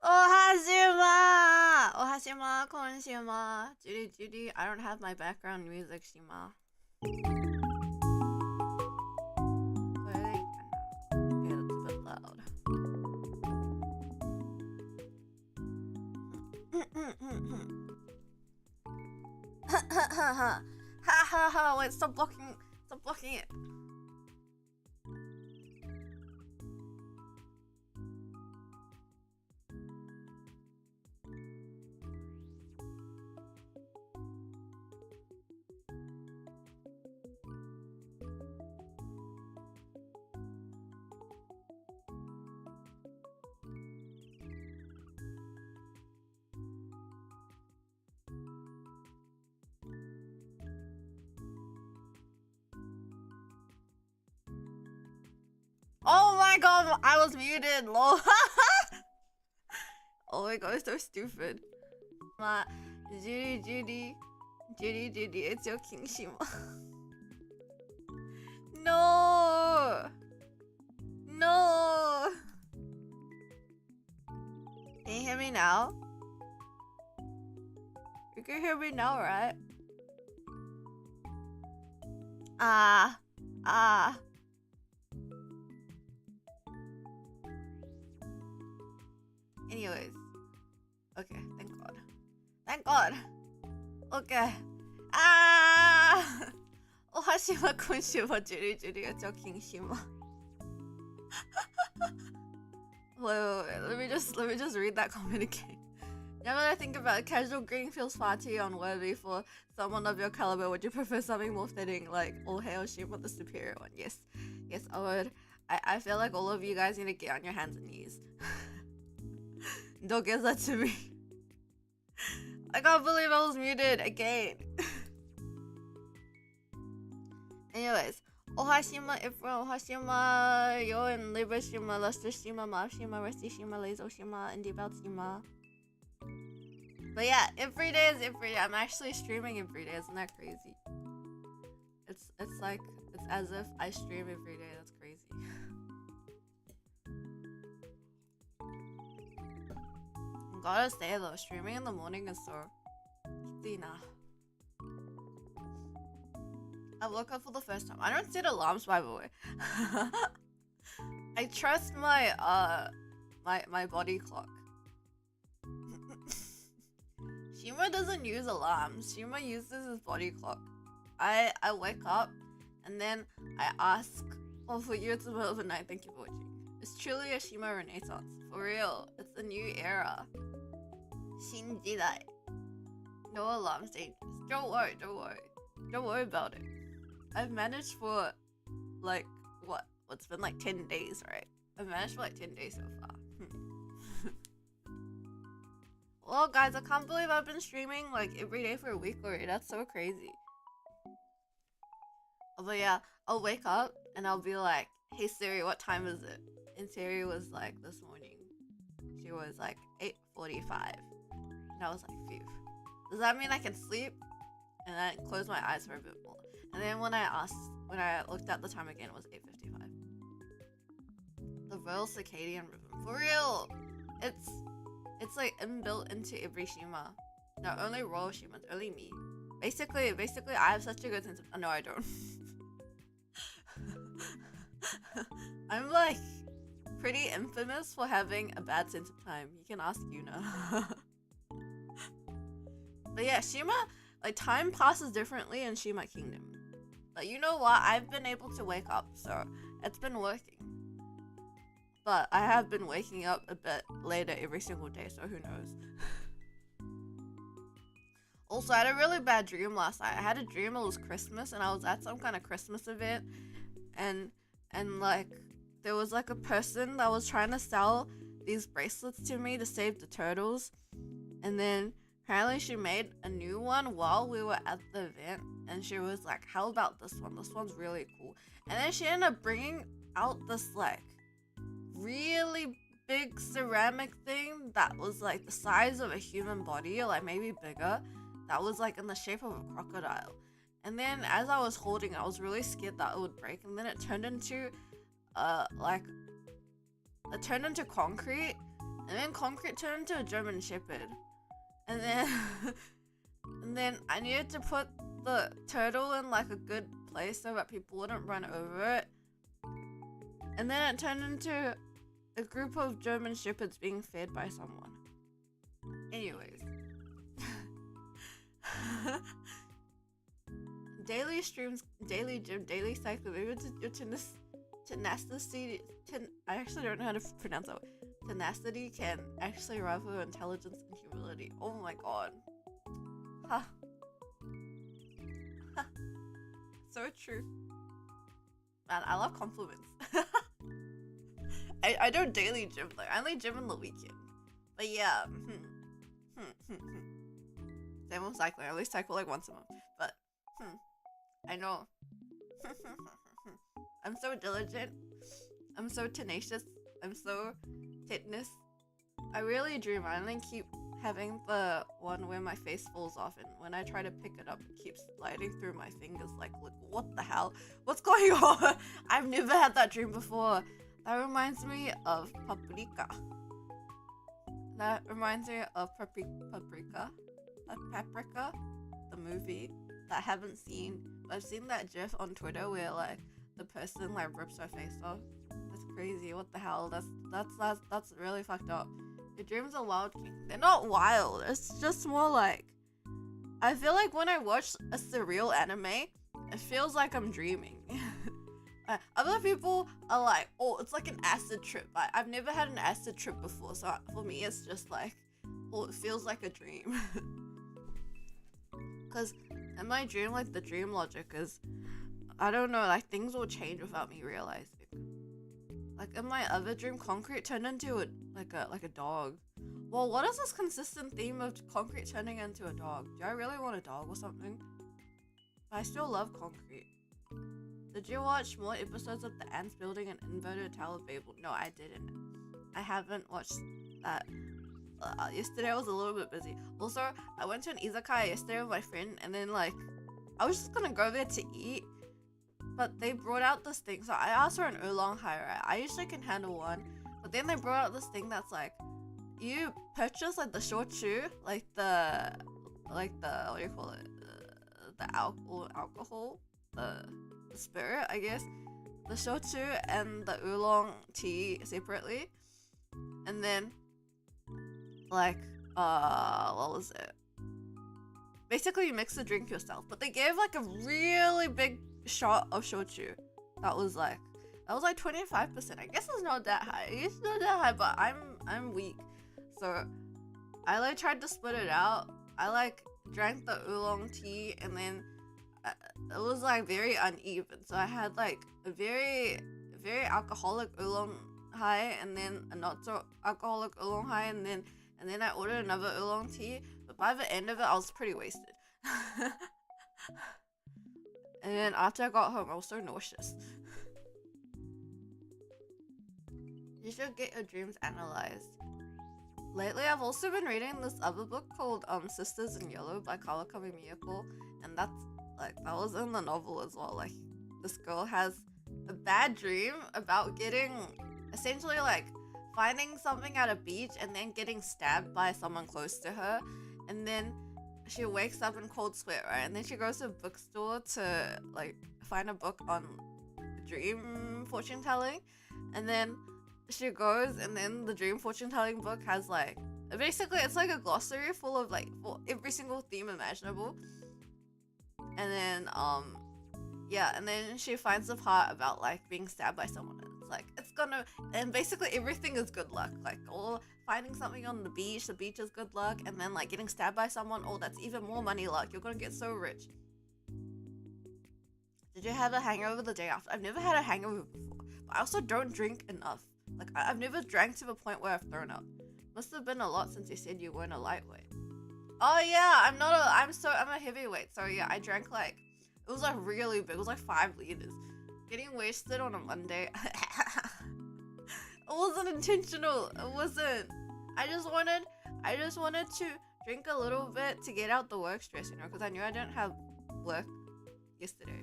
Ohashima! Ohashima, konshima. Judy, Judy, I don't have my background music, Shima. Okay, that's a bit loud. Ha ha ha, wait, stop blocking it. Oh my god, I was muted, lol. Oh my god, so stupid. Judy, it's your King Shima. No! No! Can you hear me now? You can hear me now, right? Ah. Anyways. Okay, thank god. Okay. Ah! Ohashima konshima juri it's your King Shima. Wait, let me just read that comment again. Now that I think about it, casual greeting feels far too unworthy for someone of your caliber. Would you prefer something more fitting, like all hail Shima, the superior one? Yes, I would. I feel like all of you guys need to get on your hands and knees. Don't get that to me. I can't believe I was muted again. Anyways, Ohashima, Ifra, Ohashima, Yoin, Libra Shima, Luster Shima, Mav Shima, Rusty Shima, Lazo Shima, and Devout Shima. But yeah, every day is every day. I'm actually streaming every day. Isn't that crazy? It's like it's as if I stream every day. That's crazy. Gotta say though, streaming in the morning is so kitty-na. I woke up for the first time. I don't set alarms, by the way. I trust my my body clock. Shima doesn't use alarms. Shima uses his body clock. I wake up and then I ask, oh, for you it's the middle of the night. Thank you for watching. It's truly a Shima renaissance. For real. It's a new era. Shinjidai. No alarm stages. Don't worry. Don't worry about it. I've managed for like what's been like 10 days, right? I've managed for like 10 days so far. Well, guys, I can't believe I've been streaming like every day for a week already. That's so crazy. But yeah, I'll wake up and I'll be like, hey Siri, what time is it? And Siri was like, this morning. She was like 8:45. And I was like, phew. Does that mean I can sleep? And then close my eyes for a bit more. And then when I looked at the time again, it was 8:55. The Royal Circadian Rhythm. For real! It's like inbuilt into every Shima. No, only Royal Shimas, only me. Basically, I have such a good sense of... No, I don't. I'm like pretty infamous for having a bad sense of time. You can ask Yuna. But yeah, Shima, like time passes differently in Shima Kingdom. But you know what? I've been able to wake up, so it's been working. But I have been waking up a bit later every single day, so who knows? Also, I had a really bad dream last night. I had a dream it was Christmas and I was at some kind of Christmas event and like there was like a person that was trying to sell these bracelets to me to save the turtles, and then apparently she made a new one while we were at the event and she was like, how about this one? This one's really cool. And then she ended up bringing out this like really big ceramic thing that was like the size of a human body, or like maybe bigger, that was like in the shape of a crocodile. And then as I was holding it, I was really scared that it would break, and then it turned into concrete, And then concrete turned into a German Shepherd. And then and then I needed to put the turtle in like a good place so that people wouldn't run over it. And then it turned into a group of German Shepherds being fed by someone. Anyways. Daily streams, daily gym, daily cycling, your tenacity, I actually don't know how to pronounce that. Tenacity can actually rival intelligence and humility. Oh my god. Ha. Ha. So true. Man, I love compliments. I don't daily gym though. I only gym on the weekend. But yeah. Same with cycling. I only cycle like once a month. But I know. I'm so diligent. I'm so tenacious. I'm so fitness. I really dream. I only keep having the one where my face falls off, and when I try to pick it up, it keeps sliding through my fingers. Like, look, what the hell? What's going on? I've never had that dream before. That reminds me of Paprika. That reminds me of Paprika, the movie that I haven't seen. But I've seen that GIF on Twitter where like the person like rips her face off. That's crazy. What the hell? That's really fucked up. Your dreams are wild, King. They're not wild. It's just more like, I feel like when I watch a surreal anime, it feels like I'm dreaming. Other people are like, oh, it's like an acid trip. I've never had an acid trip before, so for me it's just like, oh, it feels like a dream. Because in my dream, like the dream logic is, I don't know, like things will change without me realizing. Like in my other dream, concrete turned into a dog. Well, what is this consistent theme of concrete turning into a dog? Do I really want a dog or something? But I still love concrete. Did you watch more episodes of The Ants Building an Inverted Tower of Babel? No, I didn't. I haven't watched that. Yesterday I was a little bit busy. Also, I went to an izakaya yesterday with my friend, and then like, I was just gonna go there to eat, but they brought out this thing. So I asked for an oolong hai, right? I usually can handle one, but then they brought out this thing that's like, you purchase like the shochu, like the what do you call it? The alcohol, the spirit, I guess. The shochu and the oolong tea separately, and then like what was it? Basically, you mix the drink yourself, but they gave like a really big shot of shochu. That was like 25%. I guess it's not that high. It's not that high, but I'm weak, so I like tried to split it out. I like drank the oolong tea, and then it was like very uneven. So I had like a very alcoholic oolong hai, and then a not so alcoholic oolong hai, and then I ordered another oolong tea. But by the end of it, I was pretty wasted. And then after I got home, I was so nauseous. You should get your dreams analyzed. Lately, I've also been reading this other book called Sisters in Yellow by Kawakami Miyako, and that's like, that was in the novel as well. Like, this girl has a bad dream about getting, essentially like finding something at a beach and then getting stabbed by someone close to her, and then she wakes up in cold sweat, right? And then she goes to a bookstore to like find a book on dream fortune telling, and then she goes, and then the dream fortune telling book has like, basically it's like a glossary full of like, for every single theme imaginable. And then yeah, and then she finds the part about like being stabbed by someone, and it's like, it's gonna, and basically everything is good luck. Like, oh, finding something on the beach is good luck, and then like getting stabbed by someone, oh, that's even more money luck. You're gonna get so rich. Did you have a hangover the day after? I've never had a hangover before, but I also don't drink enough. Like, I've never drank to the point where I've thrown up. Must have been a lot since you said you weren't a lightweight. Oh yeah, I'm a heavyweight. So yeah, I drank like, it was like really big. It was like 5 liters. Getting wasted on a Monday. It wasn't intentional. It wasn't. I just wanted to drink a little bit to get out the work stress, you know, because I knew I didn't have work yesterday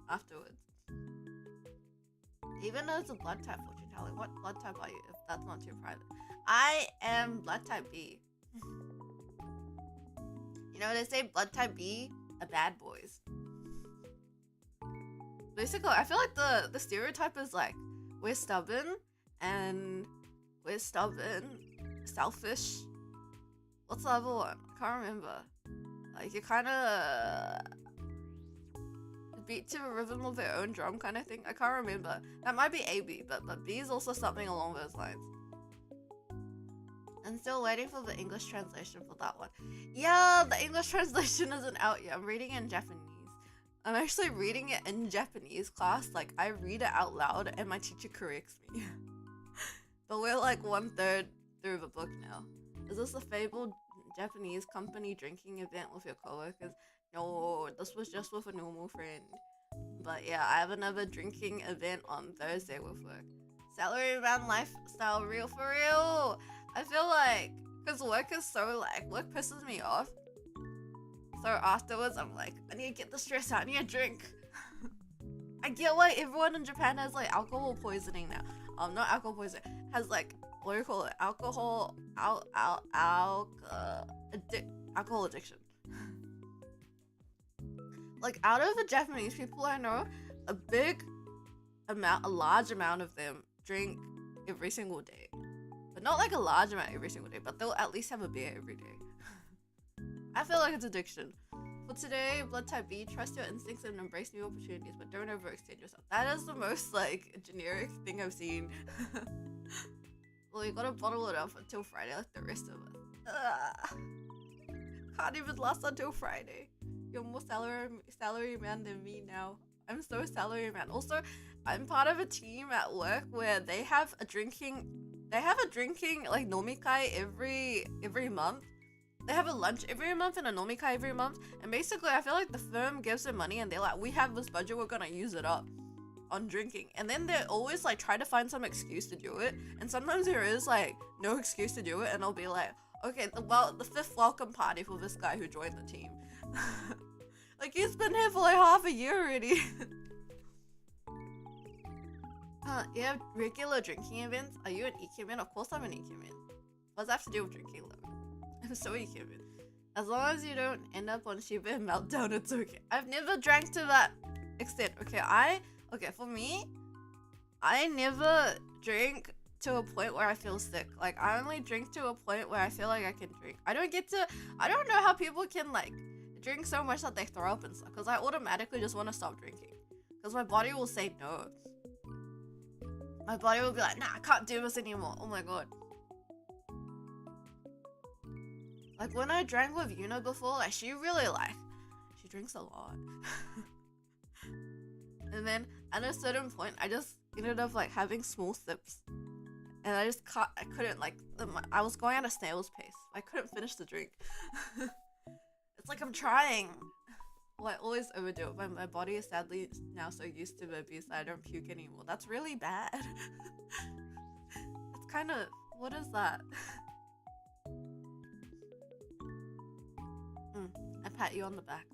afterwards. Even though it's a blood type fortune telling, what blood type are you? If that's not too private, I am blood type B. You know, they say blood type B are bad boys. Basically, I feel like the stereotype is like we're stubborn and selfish. What's the other one? I can't remember. Like you kind of beat to a rhythm of their own drum kind of thing. I can't remember. That might be AB, but B is also something along those lines. I'm still waiting for the English translation for that one. Yeah, the English translation isn't out yet. I'm reading it in Japanese. I'm actually reading it in Japanese class. Like, I read it out loud and my teacher corrects me. But we're like 1/3 through the book now. Is this a fabled Japanese company drinking event with your coworkers? No, this was just with a normal friend. But yeah, I have another drinking event on Thursday with work. Salaryman lifestyle, real for real. I feel like, because work is so like, work pisses me off. So afterwards, I'm like, I need to get the stress out, I need a drink. I get why everyone in Japan has like alcohol poisoning now. Not alcohol poisoning, has like, what do you call it? Alcohol addiction. Like out of the Japanese people I know, a large amount of them drink every single day. But not like a large amount every single day, but they'll at least have a beer every day. I feel like it's addiction. For today, blood type B, trust your instincts and embrace new opportunities, but don't overextend yourself. That is the most like generic thing I've seen. Well, you gotta bottle it up until Friday like the rest of us. Can't even last until Friday. You're more salary man than me now. I'm so salary man. Also, I'm part of a team at work where they have a drinking like nomikai every month. They have a lunch every month and a nomikai every month. And basically, I feel like the firm gives them money and they're like, we have this budget, we're gonna use it up on drinking. And then they always like try to find some excuse to do it. And sometimes there is like no excuse to do it. And I'll be like, okay, the 5th welcome party for this guy who joined the team. Like he's been here for like half a year already. You have regular drinking events? Are you an Ikemen? Of course I'm an Ikemen. What does that have to do with drinking though? I'm so Ikemen. As long as you don't end up on Shiba and meltdown, it's okay. I've never drank to that extent. Okay, for me, I never drink to a point where I feel sick. Like I only drink to a point where I feel like I can drink. I don't know how people can like drink so much that they throw up and stuff, because I automatically just want to stop drinking because my body will say no. My body will be like, nah, I can't do this anymore. Oh my god. Like when I drank with Yuna before, like she drinks a lot. And then at a certain point I just ended up like having small sips, and I couldn't like, I was going at a snail's pace. I couldn't finish the drink. It's like I'm trying. Well, I always overdo it, but my body is sadly now so used to babies that I don't puke anymore. That's really bad. It's kind of, what is that? I pat you on the back.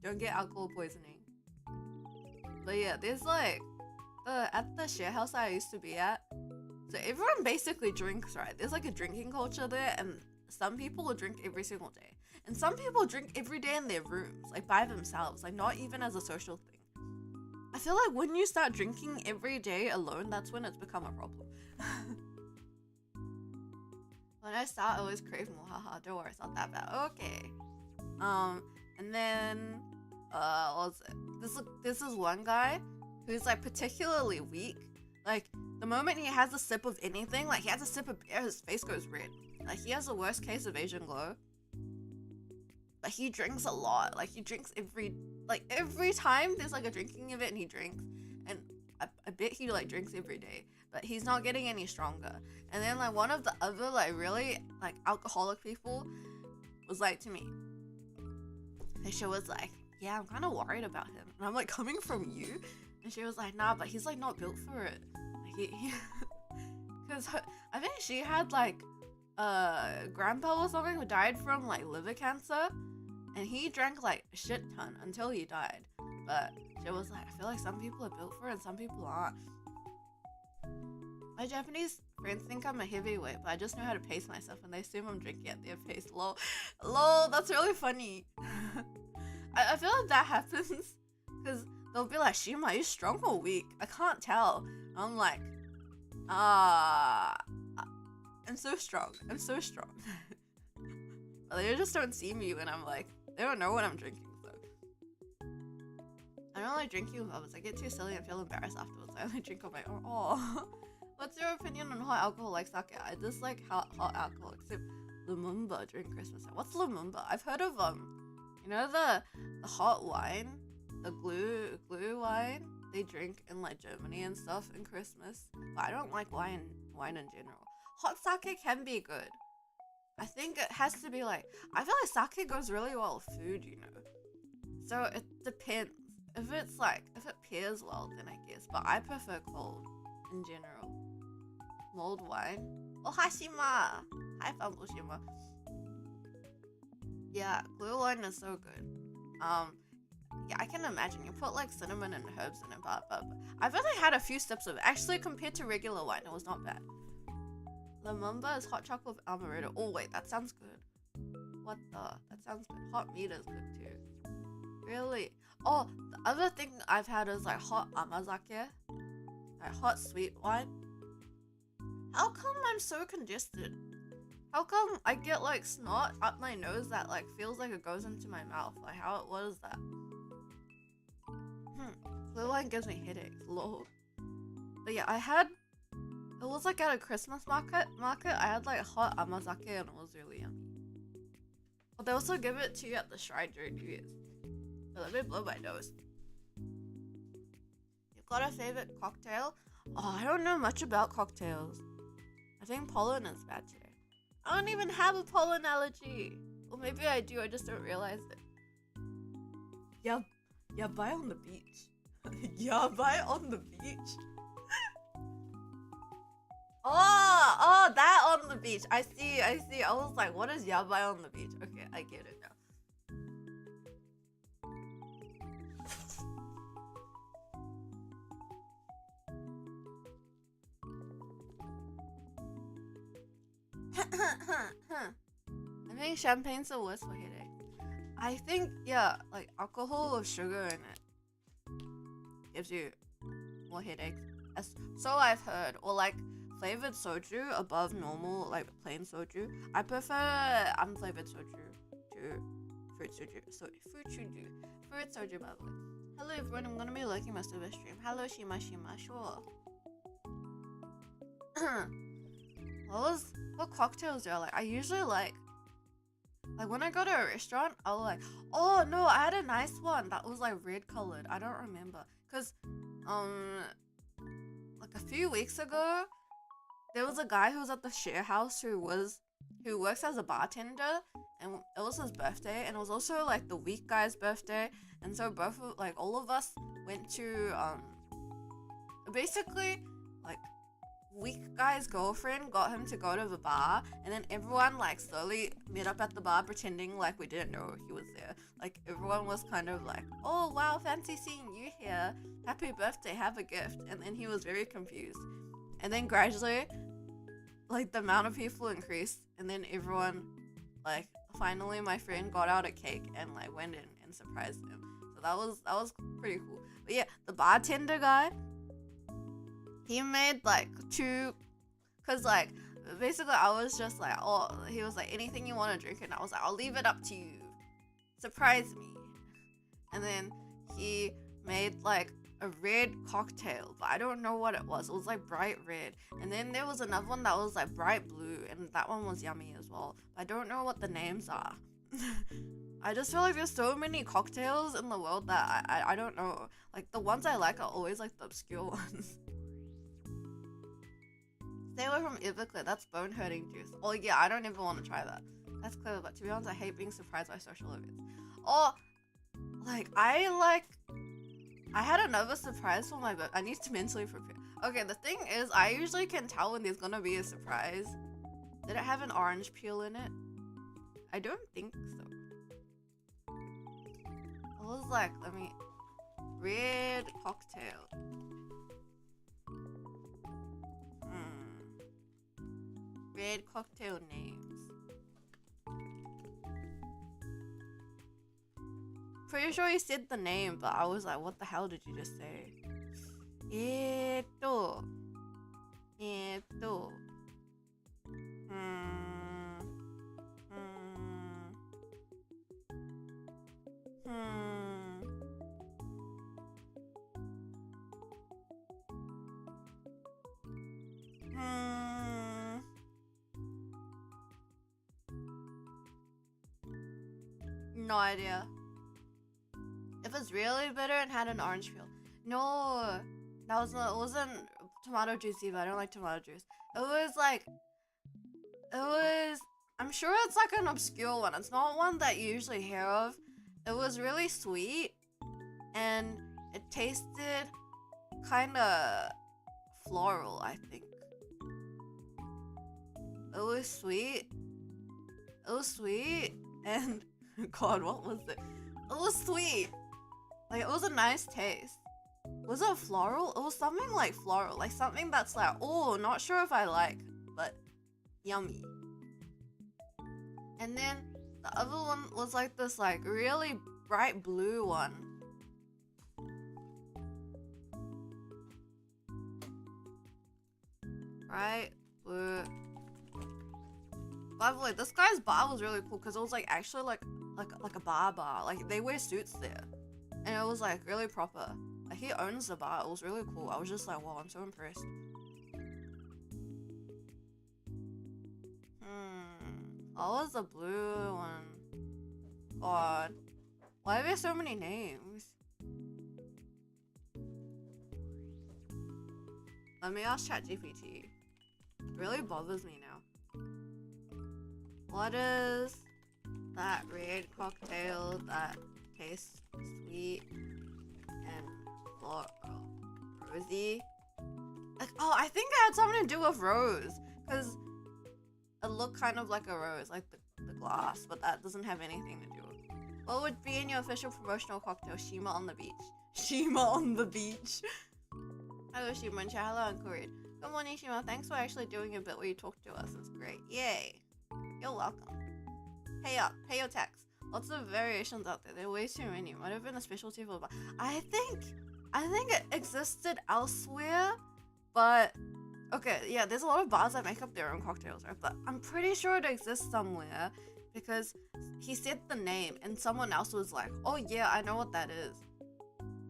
Don't get alcohol poisoning. But yeah, there's like, at the share house I used to be at, so everyone basically drinks, right? There's like a drinking culture there, and some people will drink every single day. And some people drink every day in their rooms, like by themselves, like not even as a social thing. I feel like when you start drinking every day alone, that's when it's become a problem. When I start, I always crave more. Haha, don't worry, it's not that bad. Okay. And then, what was it? This is one guy who's like particularly weak. Like, the moment he has a sip of anything, like he has a sip of beer, his face goes red. Like, he has the worst case of Asian glow. But he drinks a lot. Like, he drinks every time there's like a drinking event, he drinks. And I bet he like drinks every day. But he's not getting any stronger. And then like one of the other like really like alcoholic people was like to me. And she was like, yeah, I'm kind of worried about him. And I'm like, coming from you? And she was like, nah, but he's like not built for it. Like because I think she had like grandpa or something who died from like liver cancer, and he drank like a shit ton until he died. But She was like, I feel like some people are built for it and some people aren't. My Japanese friends think I'm a heavyweight, but I just know how to pace myself and they assume I'm drinking at their pace. Lol. Lol, that's really funny. I feel like that happens because they'll be like, Shima, are you strong or weak? I can't tell. I'm like, I'm so strong. I'm so strong. But they just don't see me when I'm like, they don't know what I'm drinking, so. I don't like drinking with others. I get too silly and feel embarrassed afterwards. I only drink on my own. Oh. What's your opinion on hot alcohol like sake? I dislike hot alcohol except Lumumba during Christmas. What's Lumumba? I've heard of you know the hot wine, the glue wine they drink in like Germany and stuff in Christmas. But I don't like wine in general. Hot sake can be good. I think it has to be like, I feel like sake goes really well with food, you know. So it depends. If it pairs well, then I guess. But I prefer cold in general. Mulled wine. Oh, Hashima! Hi, Fambushima. Yeah, glue wine is so good. Yeah, I can imagine. You put like cinnamon and herbs in it, but I've only had a few sips of it. Actually, compared to regular wine, it was not bad. Lumumba is hot chocolate with amaretto. Oh wait, that sounds good. What the? That sounds good. Hot meat is good too. Really? Oh, the other thing I've had is like hot amazake. Like hot sweet wine. How come I'm so congested? How come I get like snot up my nose that like feels like it goes into my mouth? Like what is that? Blue wine gives me headaches, lol. But yeah, it was like at a Christmas market. I had like hot amazake and it was really yummy. But they also give it to you at the shrine during New Year's. So let me blow my nose. You've got a favorite cocktail? Oh, I don't know much about cocktails. I think pollen is bad today. I don't even have a pollen allergy. Or maybe I do, I just don't realize it. Yabai on the beach. Yabai on the beach. Oh, that on the beach. I see. I was like, what is yabai on the beach? Okay, I get it now. I think champagne's the worst for headache. I think, yeah, like alcohol with sugar in it gives you more headaches. So I've heard. Or like flavored soju above normal, like plain soju. I prefer unflavored soju to fruit soju. Fruit soju, by the way. Hello everyone, I'm gonna be lurking most of the stream. Hello Shima, sure. What cocktails do I like? I usually like when I go to a restaurant, I'll like, oh no, I had a nice one that was like red colored. I don't remember. Cause like a few weeks ago, there was a guy who was at the share house who works as a bartender, and it was his birthday, and it was also like the weak guy's birthday, and so all of us went to basically like weak guy's girlfriend got him to go to the bar, and then everyone like slowly met up at the bar pretending like we didn't know he was there. Like everyone was kind of like, oh wow, fancy seeing you here, happy birthday, have a gift. And then he was very confused, and then gradually like the amount of people increased, and then everyone like finally my friend got out a cake and like went in and surprised him. So that was pretty cool. But yeah, the bartender guy, he made like two, cause like basically I was just like, oh, he was like, anything you want to drink, and I was like, I'll leave it up to you, surprise me. And then he made like a red cocktail, but I don't know what it was. It was like bright red, and then there was another one that was like bright blue, and that one was yummy as well. I don't know what the names are. I just feel like there's so many cocktails in the world that I don't know. Like the ones I like are always like the obscure ones. Stay away from Everclear, that's bone hurting juice. Oh yeah, I don't ever want to try that. That's clever, but to be honest, I hate being surprised by social events. Oh, I had another surprise for my birthday. I need to mentally prepare. Okay, the thing is, I usually can tell when there's gonna be a surprise. Did it have an orange peel in it? I don't think so. I was like, let me Red cocktail. Red cocktail names. Pretty sure he said the name, but I was like, what the hell did you just say? Eto. No idea. If it's really bitter and had an orange peel. No, that was not. It wasn't tomato juice either. I don't like tomato juice. It was like. It was. I'm sure it's like an obscure one. It's not one that you usually hear of. It was really sweet, and it tasted kind of floral, I think. It was sweet. And God, what was it? It was sweet. Like, it was a nice taste. Was it floral? It was something like floral. Like, something that's like, oh, not sure if I like, but yummy. And then the other one was like this, like, really bright blue one. Right? Blue. By the way, this guy's bar was really cool because it was like actually like a bar. Like they wear suits there, and it was like really proper. Like he owns the bar. It was really cool. I was just like, wow, I'm so impressed. What was the blue one? God, why are there so many names? Let me ask ChatGPT. It really bothers me now. What is that red cocktail that tastes sweet and floral? Rosy? Like, oh, I think it had something to do with rose. Because it looked kind of like a rose, like the glass, but that doesn't have anything to do with it. What would be in your official promotional cocktail? Shima on the beach. Shima on the beach. Hello, Shima and chat. Hello, Uncle Reed. Good morning, Shima. Thanks for actually doing a bit where you talk to us. It's great. Yay. You're welcome. Pay up. Pay your tax. Lots of variations out there. There are way too many. Might have been a specialty for the bar. I think it existed elsewhere, but okay, yeah, there's a lot of bars that make up their own cocktails, right? But I'm pretty sure it exists somewhere because he said the name and someone else was like, oh yeah, I know what that is.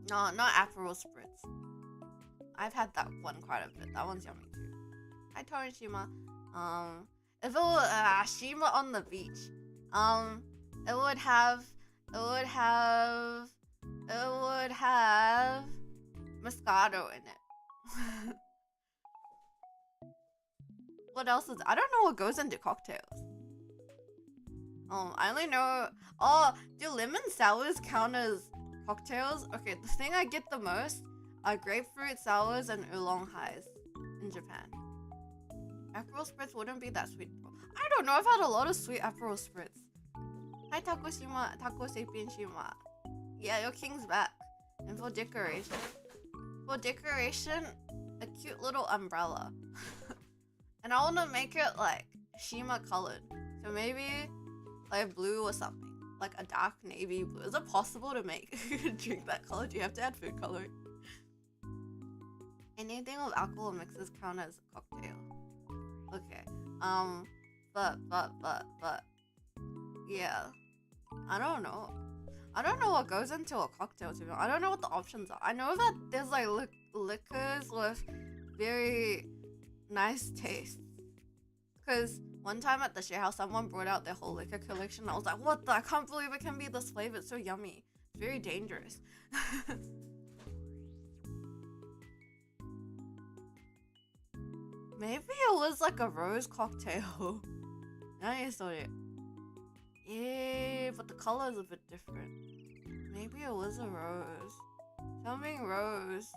No, not Aperol Spritz. I've had that one quite a bit. That one's yummy too. Hi, Torishima. If it was Shima on the beach, it would have Moscato in it. What else is? I don't know what goes into cocktails. I only know. Oh, do lemon sours count as cocktails? Okay, the thing I get the most are grapefruit sours and oolong highs in Japan. Aperol Spritz wouldn't be that sweet. I don't know, I've had a lot of sweet Aperol Spritz. Hi Takoshima, Taco Sapien Shima. Yeah, your king's back. And for decoration, a cute little umbrella. And I want to make it like Shima colored. So maybe like blue or something. Like a dark navy blue. Is it possible to make a drink that color? Do you have to add food coloring? Anything with alcohol mixes count as a cocktail. Okay. But yeah. I don't know. I don't know what goes into a cocktail, to be honest. I don't know what the options are. I know that there's like liquors with very nice tastes. Because one time at the share house, someone brought out their whole liquor collection. I was like, what the? I can't believe it can be this flavor. It's so yummy. It's very dangerous. Maybe it was like a rose cocktail. Yeah, but the color is a bit different. Maybe it was a rose. Something rose.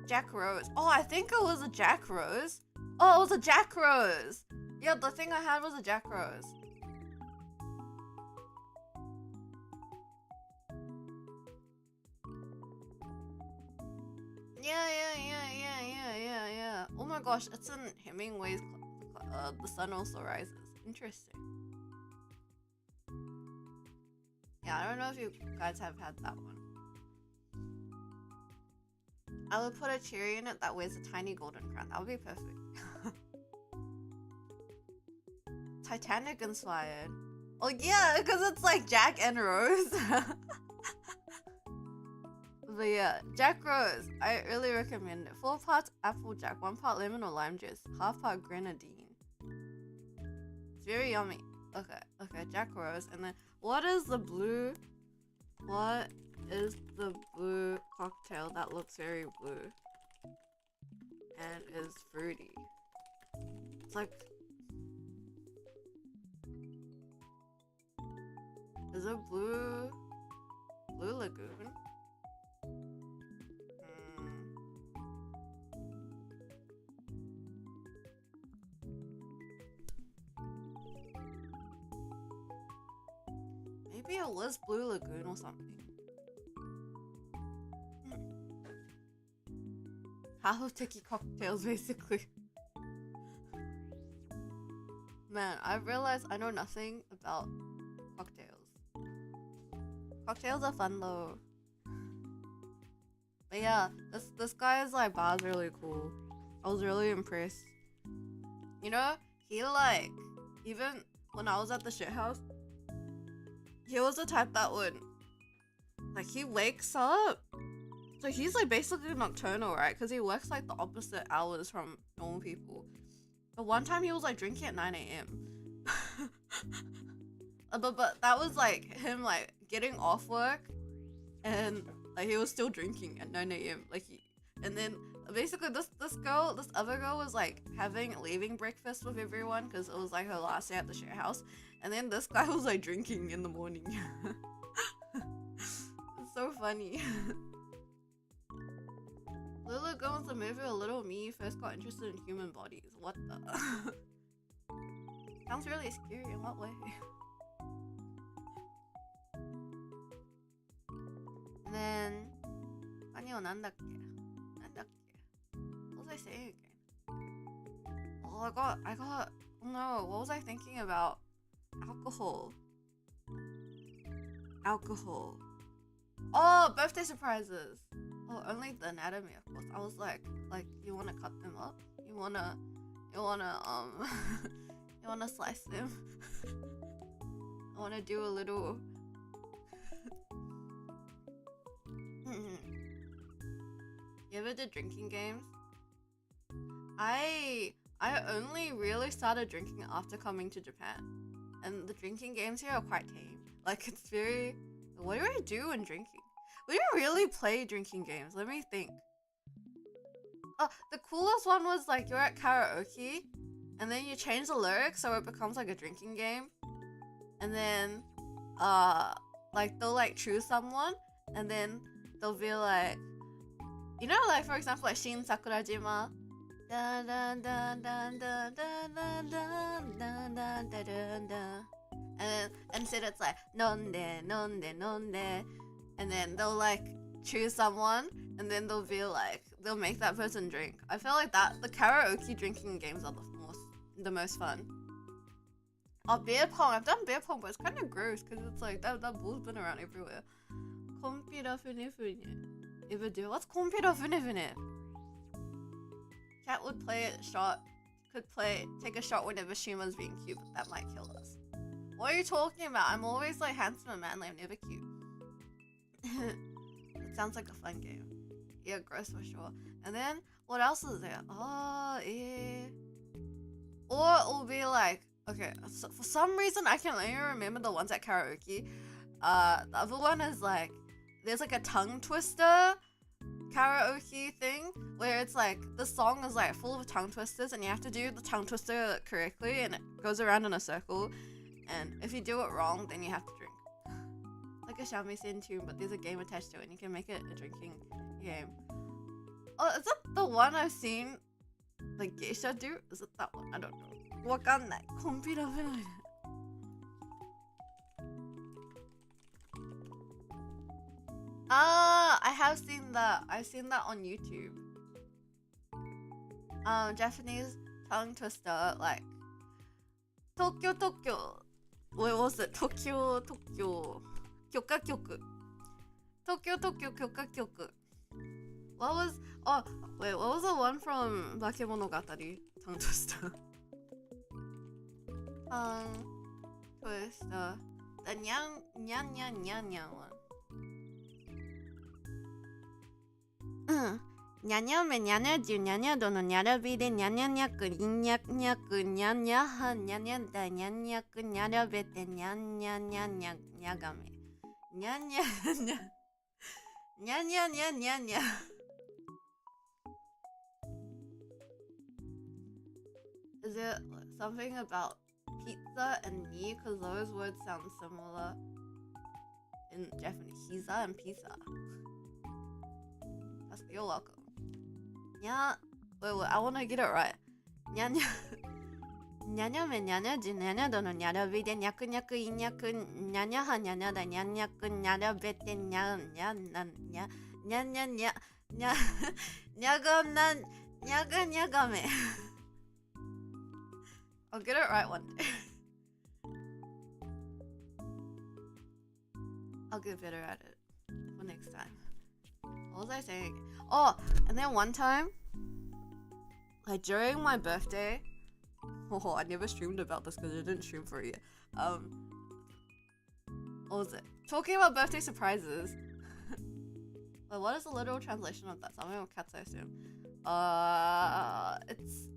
Jack Rose. Oh, I think it was a Jack Rose. Oh, it was a Jack Rose. Yeah, the thing I had was a Jack Rose. Yeah. Oh my gosh, it's in Hemingway's The Sun Also Rises. Interesting. Yeah, I don't know if you guys have had that one. I would put a cherry in it that wears a tiny golden crown. That would be perfect. Titanic inspired. Oh yeah, because it's like Jack and Rose. But yeah, Jack Rose. I really recommend it. 4 parts apple jack, 1 part lemon or lime juice, half part grenadine. It's very yummy. Okay, Jack Rose. And then what is the blue cocktail that looks very blue and is fruity? It's like, is it Blue Lagoon? Maybe it was Blue Lagoon or something. Hello Tiki cocktails, basically. Man, I've realized I know nothing about cocktails. Cocktails are fun though. But yeah, this guy's like bar is really cool. I was really impressed. You know, he like, even when I was at the shit house, he was the type that would, like, he wakes up. So he's like basically nocturnal, right? Because he works like the opposite hours from normal people. But one time he was like drinking at 9 a.m. but that was like him like getting off work, and like he was still drinking at 9 a.m. And then basically this other girl was like leaving breakfast with everyone because it was like her last day at the share house, and then this guy was like drinking in the morning. It's so funny. Blue Lagoon was the movie where little me first got interested in human bodies. What the? Sounds really scary. In what way? And then, what was I saying again? Oh, oh no, what was I thinking about? Alcohol. Oh, birthday surprises. Oh, only the anatomy, of course. I was like, you wanna cut them up? You wanna you wanna slice them? I wanna do a little. You ever did drinking games? I only really started drinking after coming to Japan, and the drinking games here are quite tame. Like, it's very. What do I do when drinking? We didn't really play drinking games. Let me think. Oh, the coolest one was like you're at karaoke, and then you change the lyrics so it becomes like a drinking game, and then like they'll like choose someone, and then they'll be like, you know, like for example, like Shin Sakurajima. Dun, dun, dun, dun, dun, dun, dun, dun, dun, dun, dun, dun, dun. And instead it's like nonde, nonde, nonde, and then they'll like choose someone, and then they'll be like, they'll make that person drink. I feel like that the karaoke drinking games are the most fun. Oh, beer pong. I've done beer pong, but it's kind of gross because it's like that ball's been around everywhere. Kompira funifune. Ever do? What's kompira funifune? Cat would take a shot whenever Shima's being cute, but that might kill us. What are you talking about? I'm always like handsome and manly. I'm never cute. It sounds like a fun game. Yeah, gross for sure. And then what else is there? Oh, yeah. Or it will be like, okay, so for some reason I can only remember the ones at karaoke. The other one is like, there's like a tongue twister karaoke thing where it's like the song is like full of tongue twisters and you have to do the tongue twister correctly and it goes around in a circle, and if you do it wrong then you have to drink. Like a shamisen tune, but there's a game attached to it and you can make it a drinking game. Oh, is that the one I've seen like geisha do? Is it that one? I don't know. Wakannai. Kompira funai. I have seen that. I've seen that on YouTube. Japanese tongue twister, like Tokyo. What was it? Tokyo. Kyoka-kyoku. Tokyo Kyoka-kyoku. What was? Oh, wait. What was the one from Bakemonogatari? Tongue twister. Tongue twister. The nyan one. Nyanya me nyanya ju nyanya do no nyarabi de nyanya nyaku nyak nyaku nyanya ha nyanya da nyanya ku nyarabete nyanya nyagame. Nyanya nyanya. Is it something about pizza and knee? Because those words sound similar in Japanese. Hiza and pizza. You're welcome. Nya. Wait, I want to get it right. Nyanya. Nyanya me nyanya ji nyanya do no nyarabi de nyaku nyaku inyaku nyanya ha nyanya da nyanya ku nyarabete nyagame. I'll get it right one day. I'll get better at it for next time. What was I saying? Oh, and then one time, like during my birthday, I never streamed about this because I didn't stream for a year. What was it? Talking about birthday surprises. Wait, what is the literal translation of that? Something with cats, I assume. It's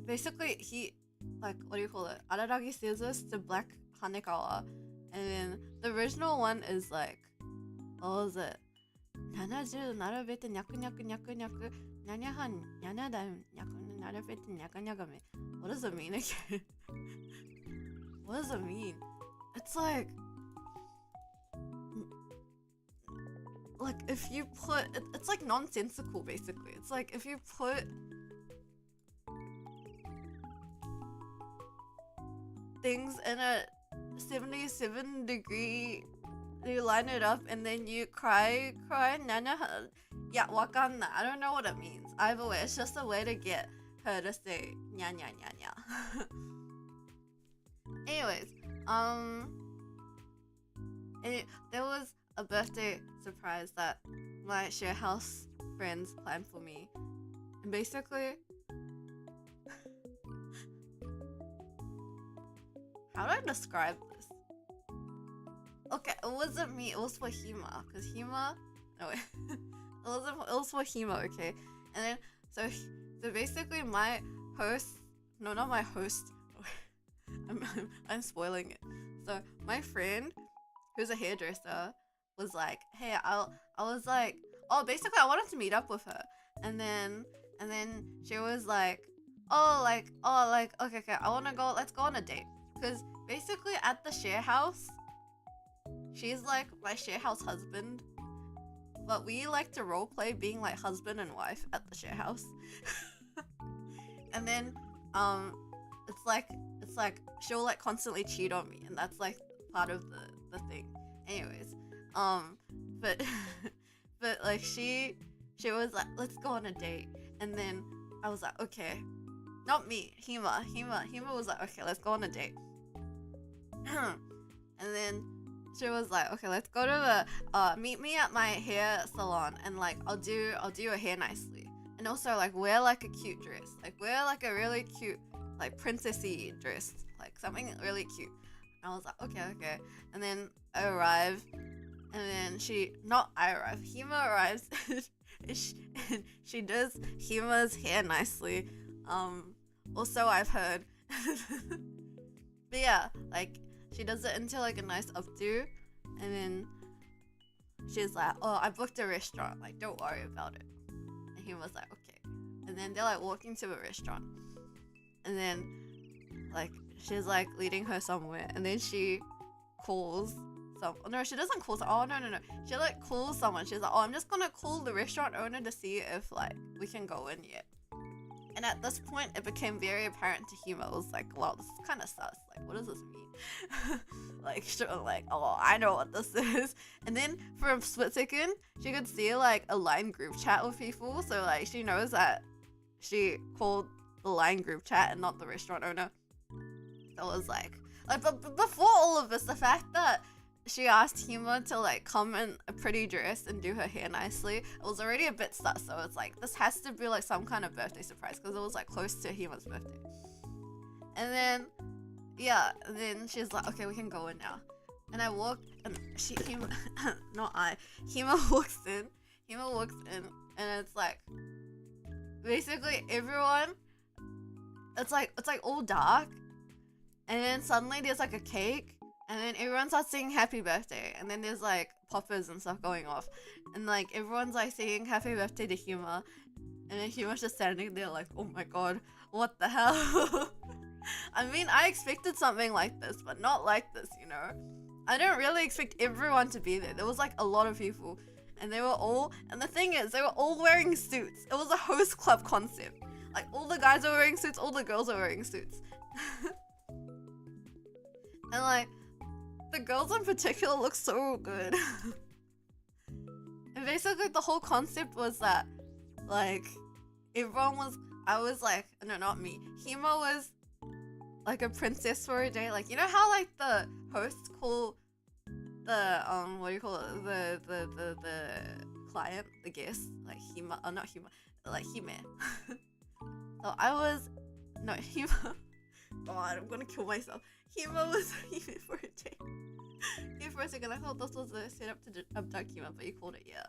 basically what do you call it? Araragi scissors to black hanekawa, and then the original one is like, what was it? 70並べてニャクニャクニャクニャクニャニャハンニャニャダニャク並べてニャカニャガメ What does it mean again? What does it mean? It's like if you put it's like nonsensical basically. It's like if you put things in a 77-degree, you line it up and then you cry, nana. Yeah, wakanna. I don't know what it means. Either way, it's just a way to get her to say nya nya nya nya. Anyways, there was a birthday surprise that my share house friends planned for me. And basically, how do I describe this? Okay, it wasn't me, it was for Hima, because Hima, no wait, it was for Hima, okay? And then, so basically my host, no, not my host, I'm spoiling it. So my friend, who's a hairdresser, was like, hey, I was like, oh, basically I wanted to meet up with her. And then she was like, okay, I want to go, let's go on a date. Because basically at the share house, she's like my share house husband, but we like to roleplay being like husband and wife at the share house. And then it's like she'll like constantly cheat on me, and that's like part of the thing. Anyways, but like she was like, let's go on a date, and then I was like, okay, not me, Hima was like, okay, let's go on a date. And then she was like, okay, let's go to the meet me at my hair salon, and like I'll do your hair nicely, and also like wear like a cute dress, like wear like a really cute like princessy dress, like something really cute. And I was like, okay. And then I arrive, and then Hima arrives. And she does Hima's hair nicely. Also I've heard. But yeah, like she does it into like a nice updo, and then she's like, oh, I booked a restaurant, like don't worry about it. And he was like, okay. And then they're like walking to a restaurant, and then like she's like leading her somewhere, and then she calls no, she doesn't call no. She like calls someone. She's like, oh, I'm just gonna call the restaurant owner to see if like we can go in yet. And at this point, it became very apparent to Hima. It was like, wow, this is kind of sus. Like, what does this mean? Like, she was like, oh, I know what this is. And then for a split second, she could see like a line group chat with people. So like, she knows that she called the line group chat and not the restaurant owner. So it was like but before all of this, the fact that she asked Hima to like come in a pretty dress and do her hair nicely, it was already a bit sus. So it's like, this has to be like some kind of birthday surprise, because it was like close to Hima's birthday. And then yeah, and then she's like, okay, we can go in now. And I walked, and Hima walks in. Hima walks in, and it's like, basically everyone, it's like all dark, and then suddenly there's like a cake, and then everyone starts singing happy birthday, and then there's like poppers and stuff going off, and like everyone's like singing happy birthday to Hima, and then Hima's just standing there like, oh my god, what the hell? I mean, I expected something like this, but not like this, you know? I don't really expect everyone to be there. There was like a lot of people, and they were all, and the thing is, they were all wearing suits. It was a host club concept. Like, all the guys were wearing suits, all the girls were wearing suits. And like, the girls in particular look so good. And basically the whole concept was that, like, everyone was, I was like, no, not me. Hima was like a princess for a day. Like, you know how like the hosts call the, what do you call it? The client, the guest, like Hima, not Hima, like Hime. So I was, no, Hima. God, I'm gonna kill myself. Hima was Hime for a day. Yeah, for a second I thought this was a setup to abduct Hima, but you called it, yeah.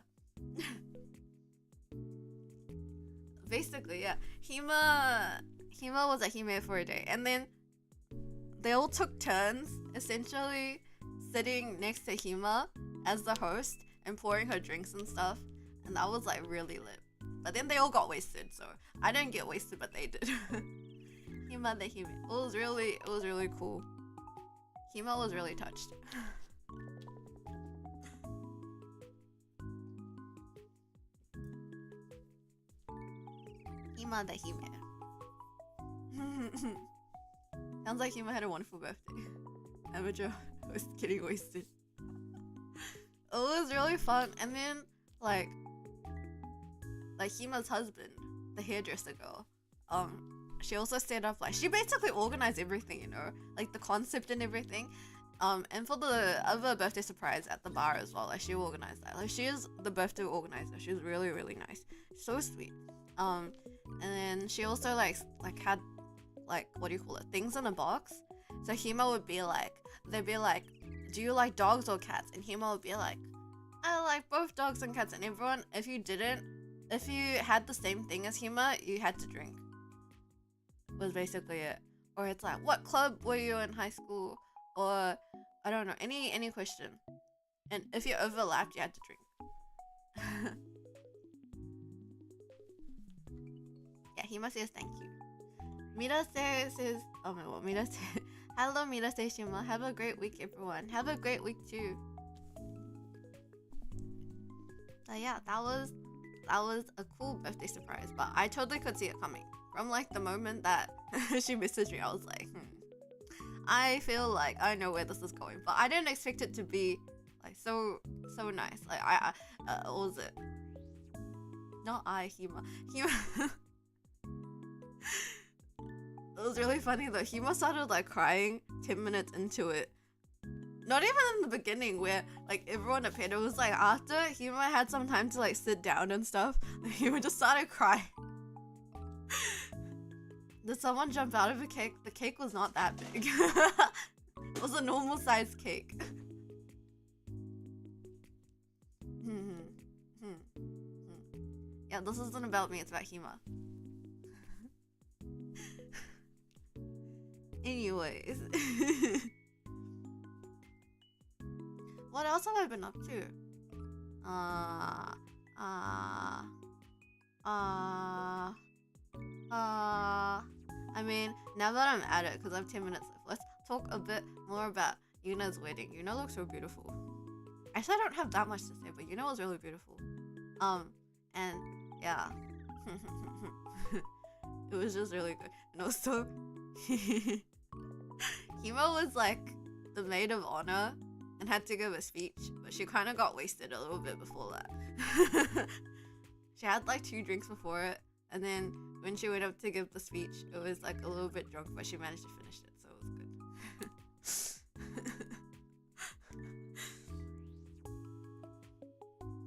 Basically, yeah. Hima was a Hime for a day, and then they all took turns, essentially sitting next to Hima as the host and pouring her drinks and stuff, and that was like really lit. But then they all got wasted, so I didn't get wasted, but they did. Hima the Hime. It was really cool. Hima was really touched. Hima the Hime. Sounds like Hima had a wonderful birthday. Amateur was getting wasted. It was really fun. And then like Hima's husband, the hairdresser girl, she also set up, like, she basically organized everything, you know, like the concept and everything. And for the other birthday surprise at the bar as well, like, she organized that. Like, she is the birthday organizer. She was really, really nice. So sweet. And then she also like had, like, what do you call it, things in a box. So Hima would be like, they'd be like, do you like dogs or cats? And Hima would be like, I like both dogs and cats. And everyone, if you had the same thing as Hima, you had to drink. Was basically it. Or it's like, what club were you in high school? Or I don't know, any question. And if you overlapped, you had to drink. Yeah, Hima says thank you. Mira says, oh my god, Mira says, hello Mira says Shima, have a great week everyone. Have a great week too. So yeah, that was a cool birthday surprise, but I totally could see it coming. From like the moment that she messaged me, I was like, I feel like I know where this is going, but I didn't expect it to be like so nice. Like what was it? Not Hima. It was really funny though. Hima started like crying 10 minutes into it. Not even in the beginning where like everyone appeared. It was like after Hima had some time to like sit down and stuff, Hima just started crying. Did someone jump out of a cake? The cake was not that big. It was a normal sized cake. Yeah, this isn't about me, it's about Hima. Anyways. What else have I been up to? I mean, now that I'm at it, because I have 10 minutes left, let's talk a bit more about Yuna's wedding. Yuna looks so beautiful. Actually, I don't have that much to say, but Yuna was really beautiful. And yeah. It was just really good. And also, Hima was like the maid of honor and had to give a speech, but she kind of got wasted a little bit before that. She had like 2 drinks before it, and then when she went up to give the speech, it was like a little bit drunk, but she managed to finish it, so it was good.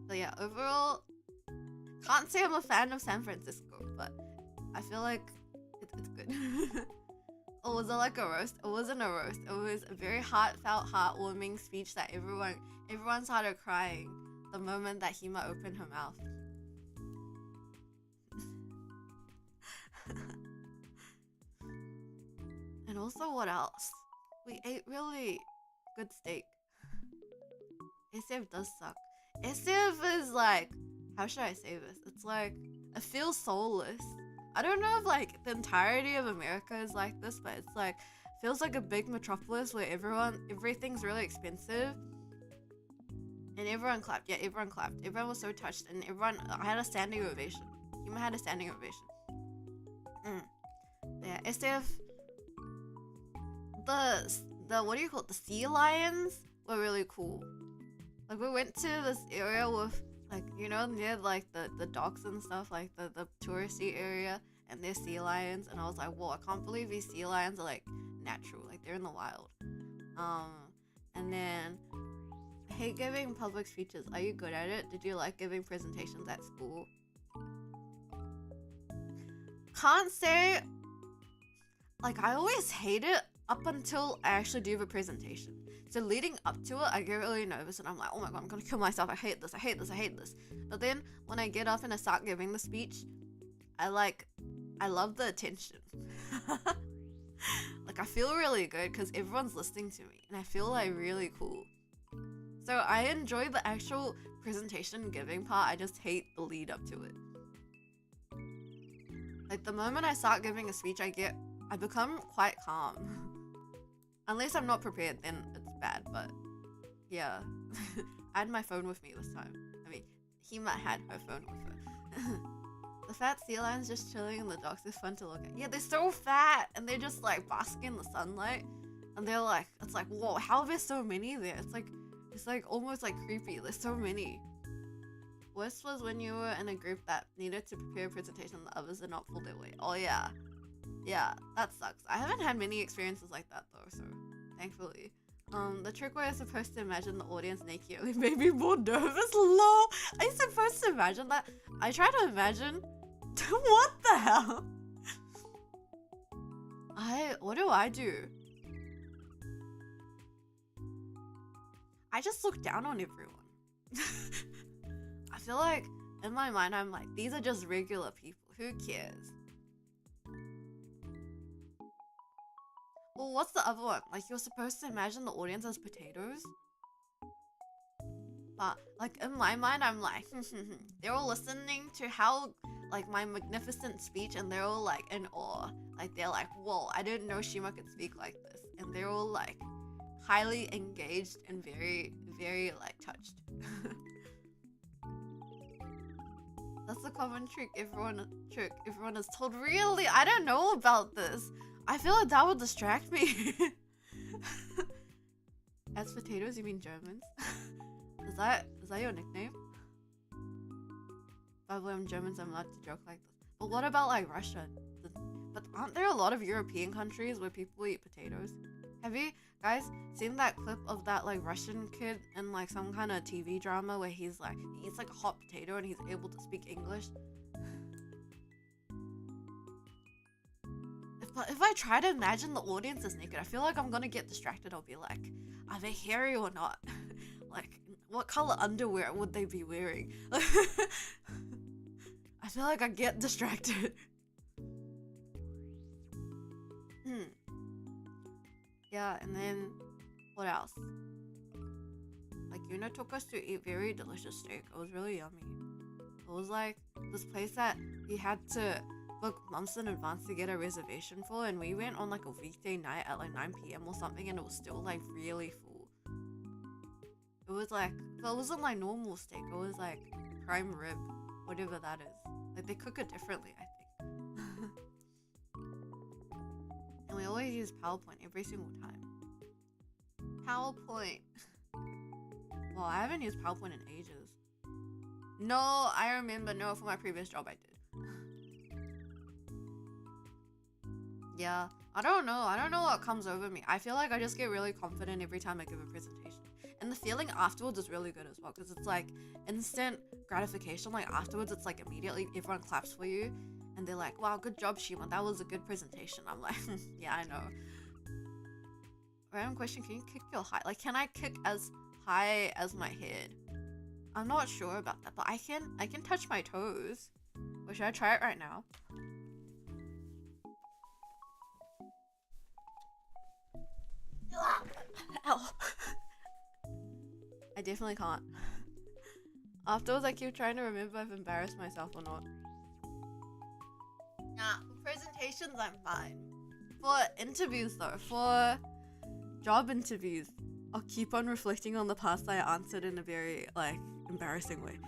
So yeah, overall, can't say I'm a fan of San Francisco, but I feel like it's good. Oh, was it like a roast? It wasn't a roast. It was a very heartfelt, heartwarming speech that everyone started crying the moment that Hima opened her mouth. And also, what else? We ate really good steak. SF does suck. SF is like, how should I say this? It's like, it feels soulless. I don't know if like the entirety of America is like this, but it's like, feels like a big metropolis where everything's really expensive. And everyone clapped. Yeah, everyone clapped. Everyone was so touched, and I had a standing ovation. Hima had a standing ovation. Yeah, SF, the what do you call it? The sea lions were really cool. Like, we went to this area with, like, you know, near like the docks and stuff, like the touristy area, and there's sea lions, and I was like, whoa, I can't believe these sea lions are like natural, like they're in the wild. And then I hate giving public speeches. Are you good at it? Did you like giving presentations at school? Can't say. Like, I always hate it up until I actually do the presentation. So leading up to it, I get really nervous and I'm like, oh my god, I'm gonna kill myself. I hate this. But then when I get up and I start giving the speech, I love the attention. Like, I feel really good because everyone's listening to me and I feel like really cool. So I enjoy the actual presentation giving part. I just hate the lead up to it. Like, the moment I start giving a speech, I become quite calm. Unless I'm not prepared, then it's bad, but yeah. I had my phone with me this time. I mean, Hima had her phone with her. The fat sea lions just chilling in the docks is fun to look at. Yeah, they're so fat, and they're just like basking in the sunlight. And they're like, it's like, whoa, how are there so many there? It's like almost like creepy. There's so many. Worst was when you were in a group that needed to prepare a presentation and the others did not pull their weight. Oh yeah. Yeah, that sucks. I haven't had many experiences like that though, so thankfully. The trick where you're supposed to imagine the audience naked only made me more nervous. Lol. Are you supposed to imagine that? I try to imagine. What the hell? What do I do? I just look down on everyone. I feel like in my mind I'm like, these are just regular people. Who cares? Well, what's the other one? Like, you're supposed to imagine the audience as potatoes? But, like, in my mind, I'm like, they're all listening to how, like, my magnificent speech, and they're all, like, in awe. Like, they're like, whoa, I didn't know Shima could speak like this. And they're all, like, highly engaged and very, very, like, touched. That's a common trick everyone is told. Really? I don't know about this. I feel like that would distract me. As potatoes, you mean Germans? Is that your nickname? By the way, I'm German, so I'm allowed to joke like this. But what about like Russia? But aren't there a lot of European countries where people eat potatoes? Have you guys seen that clip of that like Russian kid in like some kind of TV drama where he eats like a hot potato and he's able to speak English? But if I try to imagine the audience is naked, I feel like I'm gonna get distracted. I'll be like, are they hairy or not? Like, what color underwear would they be wearing? I feel like I get distracted. Yeah, and then what else? Like, Yuna took us to eat very delicious steak. It was really yummy. It was like this place that he had to book months in advance to get a reservation for, and we went on like a weekday night at like 9 p.m. or something, and it was still like really full. It was like, but it wasn't like normal steak. It was like prime rib, whatever that is. Like, they cook it differently, I think. we always use PowerPoint every single time. PowerPoint. Well, I haven't used PowerPoint in ages. No, I remember. No, for my previous job I did. Yeah, I don't know what comes over me. I feel like I just get really confident every time I give a presentation. And the feeling afterwards is really good as well, because it's like instant gratification. Like afterwards, it's like immediately everyone claps for you. And they're like, wow, good job, Shima. That was a good presentation. I'm like, yeah, I know. Random question, can you kick your height? Like, can I kick as high as my head? I'm not sure about that, but I can touch my toes. Or should I try it right now? Ow. I definitely can't. Afterwards, I keep trying to remember if I've embarrassed myself or not. Nah, for presentations, I'm fine. For interviews, though, for job interviews, I'll keep on reflecting on the past I answered in a very, like, embarrassing way.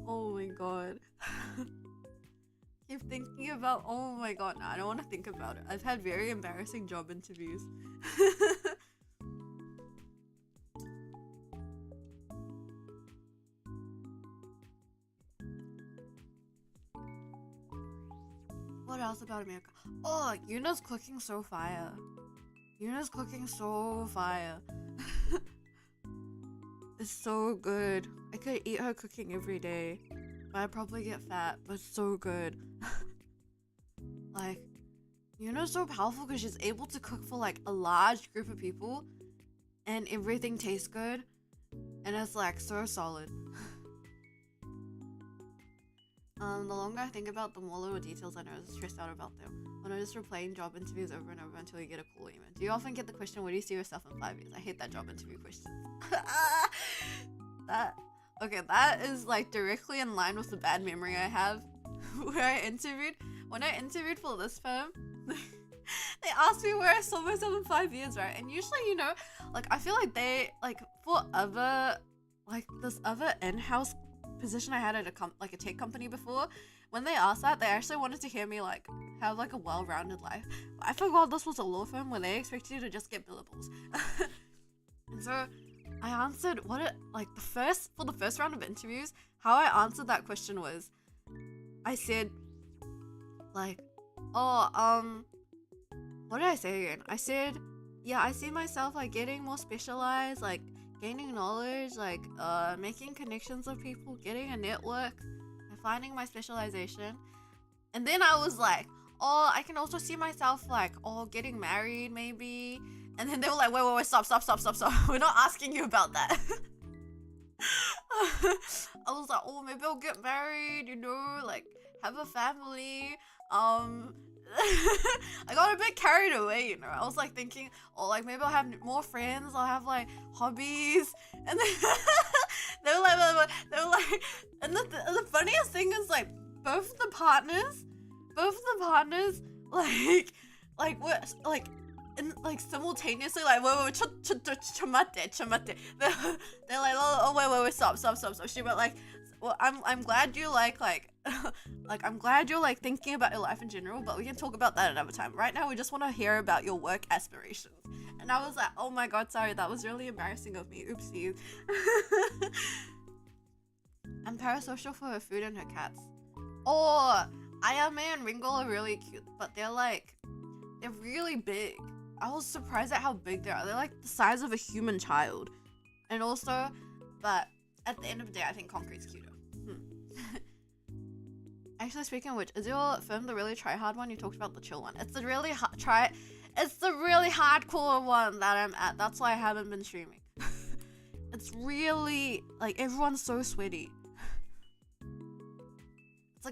Oh my god. Keep thinking about, oh my god, no, I don't want to think about it. I've had very embarrassing job interviews. What else about America? Oh, Yuna's cooking so fire. Yuna's cooking so fire. It's so good. I could eat her cooking every day. But I'd probably get fat, but it's so good. Like, Yuna's so powerful because she's able to cook for like a large group of people. And everything tastes good. And it's like so solid. The longer I think about, the more little details I know stressed out about them. When I'm just replaying job interviews over and over until you get a cool email. Do you often get the question, where do you see yourself in 5 years? I hate that job interview question. That is like directly in line with the bad memory I have where I interviewed. When I interviewed for this firm, they asked me where I saw myself in 5 years, right? And usually, you know, like I feel like they, like for other, like this other in-house position I had at a tech company before, when they asked that, they actually wanted to hear me like have like a well-rounded life. But I forgot this was a law firm where they expected you to just get billables. And so I answered for the first round of interviews, how I answered that question was, I said like, what did I say again? I said, yeah, I see myself like getting more specialized, like gaining knowledge, like making connections with people, getting a network, and finding my specialization. And then I was like, oh, I can also see myself like, getting married maybe. And then they were like, wait, stop. We're not asking you about that. I was like, oh, maybe I'll get married, you know, like have a family. I got a bit carried away, you know. I was like thinking, like maybe I'll have more friends, I'll have like hobbies, and then they were like, and the funniest thing is like both of the partners, like we're like. And like simultaneously, like wait, chamate. They're like, oh wait, stop. She went like, well, I'm glad you like I'm glad you're like thinking about your life in general, but we can talk about that another time. Right now, we just want to hear about your work aspirations. And I was like, oh my god, sorry, that was really embarrassing of me. Oopsies. I'm parasocial for her food and her cats. Oh, Ayame and Ringo are really cute, but they're really big. I was surprised at how big they are. They're like the size of a human child. And also, but at the end of the day, I think Concrete's cuter. Actually, speaking of which, is your film the really try-hard one? You talked about the chill one. It's the really hardcore one that I'm at. That's why I haven't been streaming. It's really, like, everyone's so sweaty. It's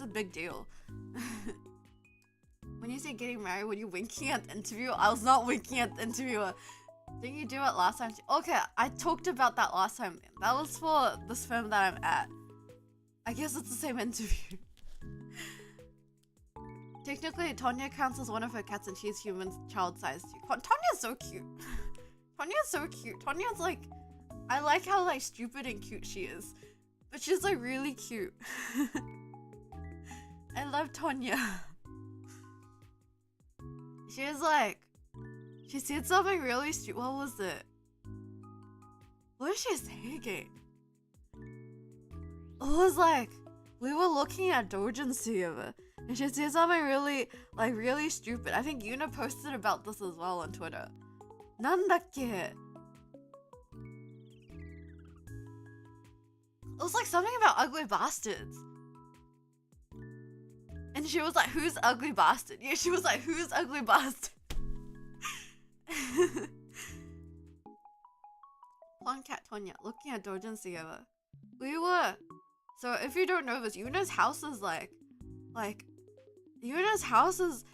a big deal. When you say getting married, were you winking at the interview? I was not winking at the interviewer. Didn't you do it last time? Okay, I talked about that last time then. That was for this firm that I'm at. I guess it's the same interview. Technically, Tonya counts as one of her cats and she's human child size too. Tonya's so cute. Tonya's like, I like how like stupid and cute she is. But she's like really cute. I love Tonya. She said something really stupid. What was it? What did she say again? It was like, we were looking at doujins together, and she said something really stupid. I think Yuna posted about this as well on Twitter. Nandakke? It was like something about ugly bastards. And she was like, who's ugly bastard? Yeah, she was like, who's ugly bastard? One cat Tonya looking at doujins together. We were. So if you don't know this, Yuna's house is Yuna's house is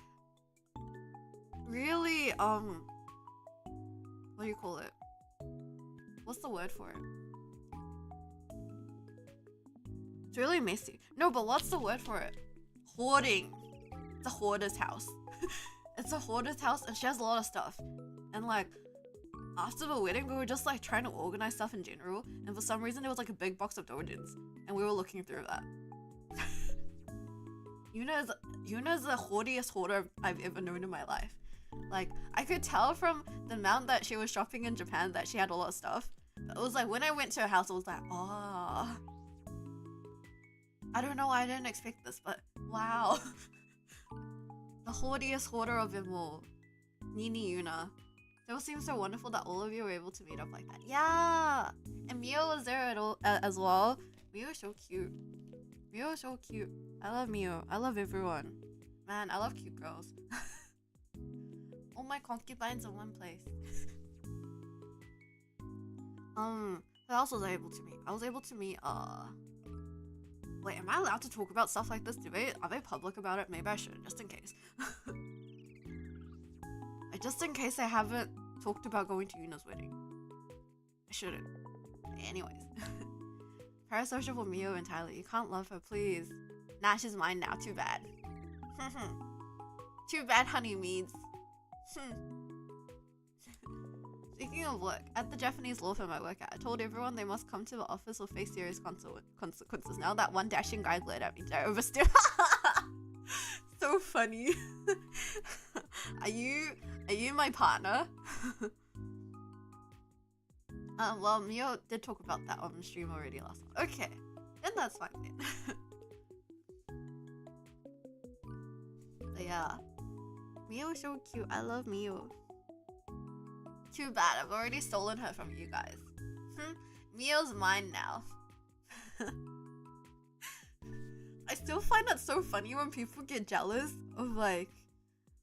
really what do you call it? What's the word for it? It's really messy. No, but what's the word for it? Hoarding. It's a hoarder's house. It's a hoarder's house, and she has a lot of stuff. And like, after the wedding, we were just like trying to organize stuff in general, and for some reason there was like a big box of doujins, and we were looking through that. Yuna's the hoardiest hoarder I've ever known in my life. Like, I could tell from the amount that she was shopping in Japan that she had a lot of stuff. It was like, when I went to her house, I was like, oh. I don't know why I didn't expect this, but wow. The hoardiest hoarder of them all. Nini Yuna. It all seems so wonderful that all of you were able to meet up like that. Yeah! And Mio was there as well. Mio is so cute. Mio is so cute. I love Mio. I love everyone. Man, I love cute girls. All my concubines in one place. Who else was I able to meet? I was able to meet, wait, am I allowed to talk about stuff like this? Are they public about it? Maybe I should, just in case. Just in case I haven't talked about going to Yuna's wedding. I shouldn't. Anyways. Parasocial for Mio entirely. You can't love her, please. Nah, she's mine now. Too bad. Too bad, honey meads. Speaking of work, at the Japanese law firm I work at, I told everyone they must come to the office or face serious consequences. Now that one dashing guy glared at me, did I oversteer? So funny. Are you my partner? Well, Mio did talk about that on the stream already last time. Okay, then that's fine then. But yeah, Mio is so cute. I love Mio. Too bad, I've already stolen her from you guys. Mio's mine now. I still find that so funny when people get jealous of like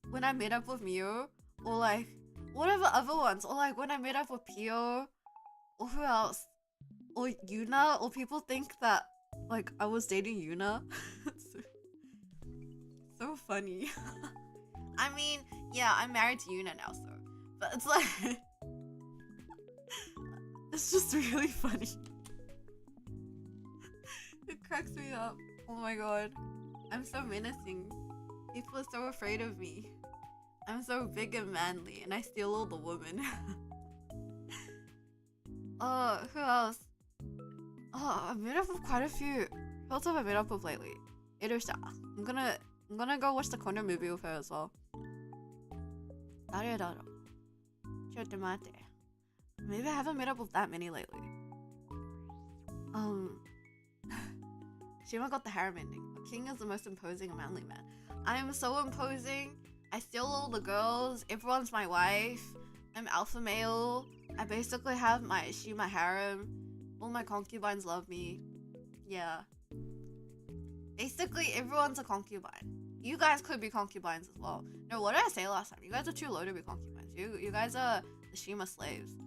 when I met up with Mio or like whatever other ones, or like when I met up with Pio or who else, or Yuna, or people think that like I was dating Yuna. So funny. I mean, yeah, I'm married to Yuna now, so, but it's like it's just really funny. It cracks me up. Oh my god, I'm so menacing. People are so afraid of me. I'm so big and manly, and I steal all the women. Oh, who else? Oh, I've met up with quite a few. Who else have I met up with lately? Irusha. I'm gonna go watch the Kono movie with her as well. Maybe I haven't met up with that many lately. Shima got the harem ending. A king is the most imposing and manly man. I am so imposing. I steal all the girls. Everyone's my wife. I'm alpha male. I basically have my Shima harem. All my concubines love me. Yeah. Basically, everyone's a concubine. You guys could be concubines as well. No, what did I say last time? You guys are too low to be concubines. You guys are the Shima slaves.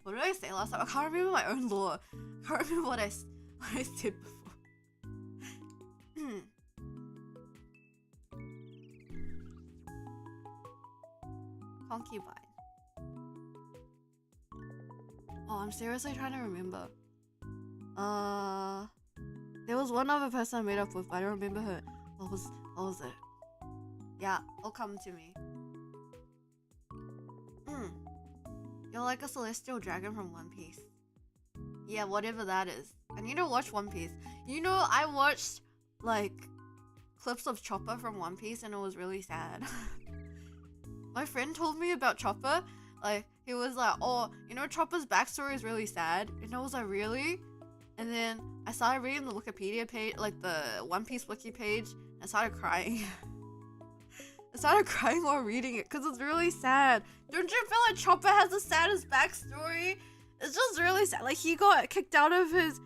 What did I say last time? I can't remember my own lore. I can't remember what I said before. Concubine. Oh, I'm seriously trying to remember. There was one other person I made up with, but I don't remember her. What was it? Yeah, it'll come to me. You're like a celestial dragon from One Piece. Yeah, whatever that is. I need to watch One Piece. You know, I watched like clips of Chopper from One Piece and it was really sad. My friend told me about Chopper. Like, he was like, oh, you know, Chopper's backstory is really sad. And I was like, really? And then I started reading the Wikipedia page, like the One Piece wiki page, and I started crying. I started crying while reading it because it's really sad. Don't you feel like Chopper has the saddest backstory? It's just really sad. Like, he got kicked out of his...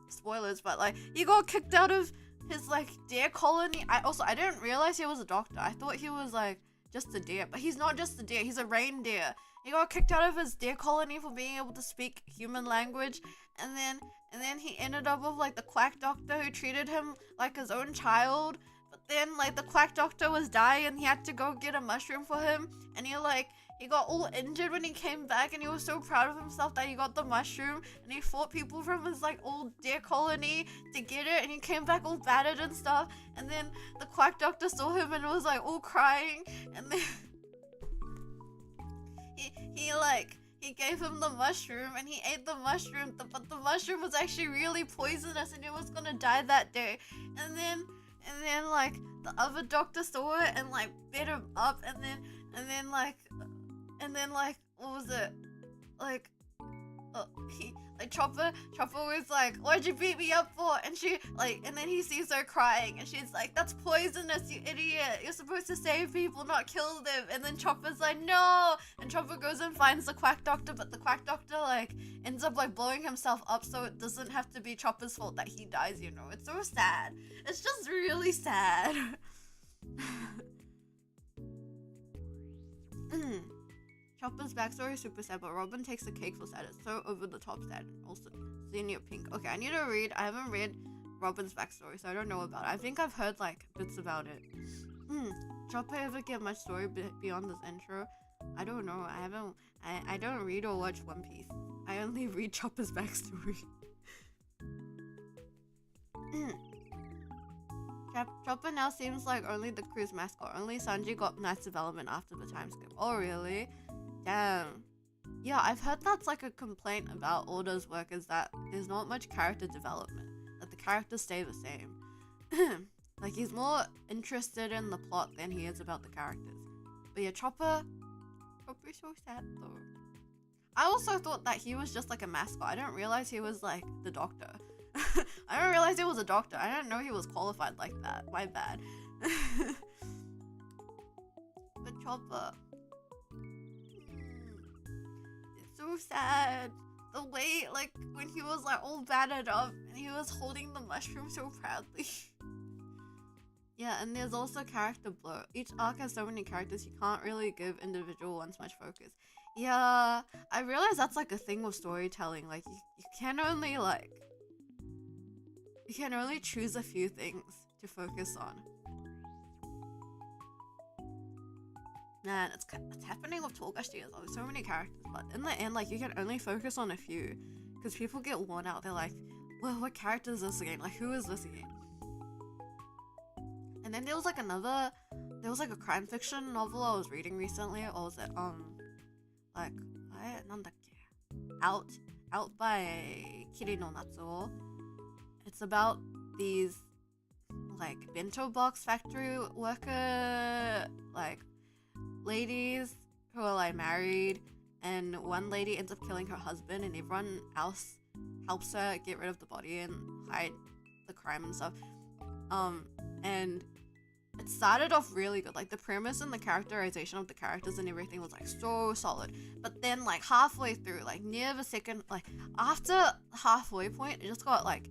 Spoilers, but like, he got kicked out of his like deer colony. I didn't realize he was a doctor. I thought he was like just a deer, but he's not just a deer. He's a reindeer. He got kicked out of his deer colony for being able to speak human language, and then he ended up with like the quack doctor who treated him like his own child. But then like the quack doctor was dying and he had to go get a mushroom for him, and he got all injured when he came back, and he was so proud of himself that he got the mushroom, and he fought people from his like old deer colony to get it, and he came back all battered and stuff, and then the quack doctor saw him and was like all crying, and then he gave him the mushroom and he ate the mushroom, but the mushroom was actually really poisonous and he was gonna die that day, and then like the other doctor saw it and like bit him up, and then like what was it, like Chopper was like, what'd you beat me up for? And she like, and then he sees her crying and she's like, that's poisonous, you idiot, you're supposed to save people, not kill them. And then Chopper's like, no, and Chopper goes and finds the quack doctor, but the quack doctor like ends up like blowing himself up, so it doesn't have to be Chopper's fault that he dies, you know. It's so sad. It's just really sad. Chopper's backstory is super sad, but Robin takes the cake for sad. It's so over the top sad. Also, Senior Pink. Okay, I need to read. I haven't read Robin's backstory, so I don't know about it. I think I've heard like bits about it. Chopper ever get much story beyond this intro? I don't know. I don't read or watch One Piece. I only read Chopper's backstory. Chopper now seems like only the crew's mascot. Only Sanji got nice development after the time skip. Oh, really? Damn. Yeah, I've heard that's like a complaint about Oda's work, is that there's not much character development. That the characters stay the same. Like, he's more interested in the plot than he is about the characters. But yeah, Chopper's so sad though. I also thought that he was just like a mascot. I didn't realize he was like the doctor. I didn't realize he was a doctor. I didn't know he was qualified like that. My bad. But Chopper, it's so sad. The way, like, when he was like all battered up and he was holding the mushroom so proudly. Yeah, and there's also character blur. Each arc has so many characters, you can't really give individual ones much focus. Yeah, I realize that's like a thing with storytelling. Like, you can only like... You can only choose a few things to focus on. Man, it's happening with Togashi as well. There's so many characters, but in the end, like, you can only focus on a few. Because people get worn out. They're like, well, what character is this again? Like, who is this again? And then there was like a crime fiction novel I was reading recently. Or was it, like, Out by Kirino Natsuo. It's about these, like, bento box factory worker, like, ladies who are, like, married, and one lady ends up killing her husband, and everyone else helps her get rid of the body and hide the crime and stuff. And it started off really good. Like, the premise and the characterization of the characters and everything was, like, so solid. But then, like, halfway through, like, near the second, like, after halfway point, it just got, like,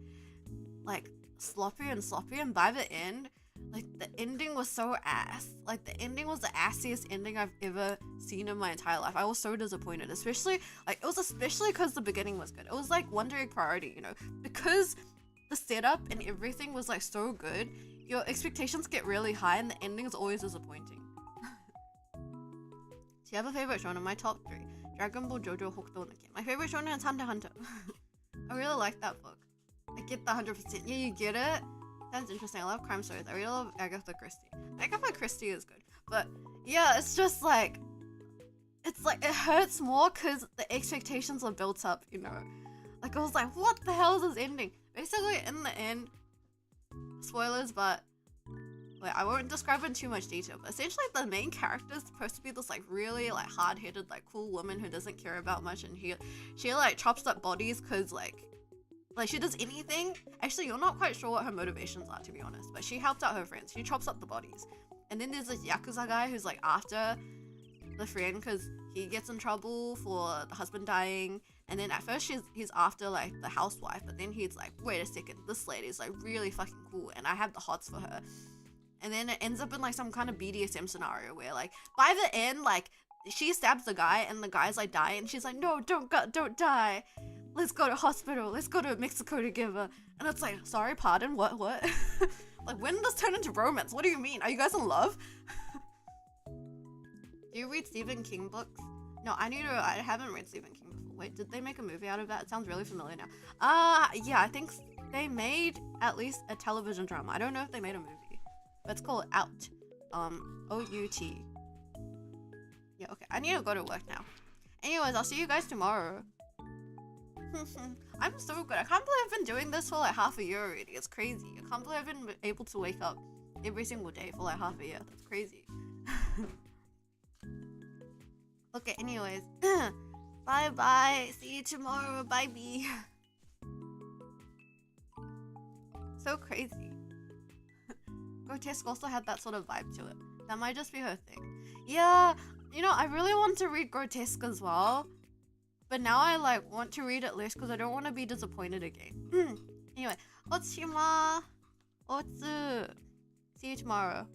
sloppy, and by the end, like, the ending was so ass. Like, the ending was the assiest ending I've ever seen in my entire life. I was so disappointed, especially because the beginning was good. It was like Wonder Egg Priority, you know, because the setup and everything was like so good, your expectations get really high and the ending is always disappointing. Do you have a favorite shonen? My top 3: Dragon Ball, JoJo, Hokuto no Ken. My favorite shonen is Hunter x Hunter. I really like that book. I get the 100%. Yeah, you get it? That's interesting. I love crime stories. I really love Agatha Christie. Agatha Christie is good. But yeah, it's just like, it's like, it hurts more because the expectations are built up, you know? Like, I was like, what the hell is this ending? Basically, in the end, spoilers, but wait, I won't describe in too much detail, but essentially the main character is supposed to be this like really like hard-headed like cool woman who doesn't care about much, and she like chops up bodies because like she does anything. Actually, you're not quite sure what her motivations are, to be honest, but she helped out her friends. She chops up the bodies. And then there's this Yakuza guy who's like after the friend because he gets in trouble for the husband dying. And then at first he's after like the housewife, but then he's like, wait a second, this lady's like really fucking cool and I have the hots for her. And then it ends up in like some kind of BDSM scenario where like by the end, like she stabs the guy and the guy's like dying and she's like, no, don't die. Let's go to hospital. Let's go to Mexico together. And it's like, sorry, pardon, what? Like, when did this turn into romance? What do you mean? Are you guys in love? Do you read Stephen King books? No, I haven't read Stephen King before. Wait, did they make a movie out of that? It sounds really familiar now. Yeah, I think they made at least a television drama. I don't know if they made a movie, but it's called Out. O-U-T. Yeah, okay. I need to go to work now. Anyways, I'll see you guys tomorrow. I'm so good. I can't believe I've been doing this for like half a year already. It's crazy. I can't believe I've been able to wake up every single day for like half a year. That's crazy. Okay, anyways. Bye bye. See you tomorrow. Bye bye. So crazy. Grotesque also had that sort of vibe to it. That might just be her thing. Yeah, you know, I really want to read Grotesque as well. But now I like want to read it less because I don't want to be disappointed again. Anyway, Otsuma. Otsu. See you tomorrow.